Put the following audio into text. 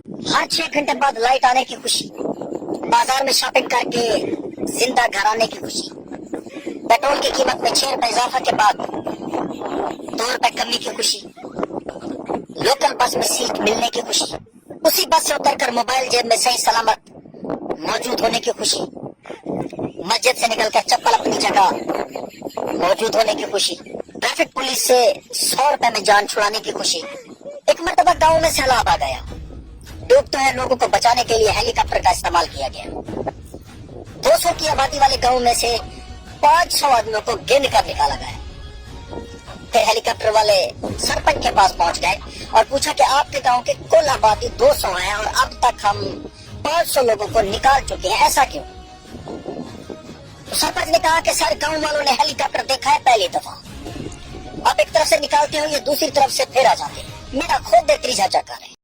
हर 6 घंटे बाद लाइट आने की खुशी, बाजार में शॉपिंग करके जिंदा घर आने की खुशी, पेट्रोल की कीमत में 6 रुपए इजाफा के बाद 2 रुपए कमी की खुशी, लोकल बस में सीट मिलने की खुशी, उसी बस से उतरकर मोबाइल जेब में सही सलामत मौजूद होने की खुशी, मस्जिद से निकलकर चप्पल अपनी जगह मौजूद होने की खुशी, ट्रैफिक पुलिस से 100 रुपए में जान छुड़ाने की खुशी। एक मरतबा गाँव में सैलाब आ गया, डूबते हुए लोगों को बचाने के लिए हेलीकॉप्टर का इस्तेमाल किया गया। 200 की आबादी वाले गांव में से 500 आदमियों को गिन कर निकाला गया। फिर हेलीकॉप्टर वाले सरपंच के पास पहुंच गए और पूछा कि आपके गांव की कुल आबादी 200 है और अब तक हम 500 लोगों को निकाल चुके हैं, ऐसा क्यों? तो सरपंच ने कहा कि सर, गांव वालों ने हेलीकॉप्टर देखा है पहली दफा, आप एक तरफ से निकालते हो, ये दूसरी तरफ से फिर आ जाते हैं, मेरा खुद तीसरा चक्कर है।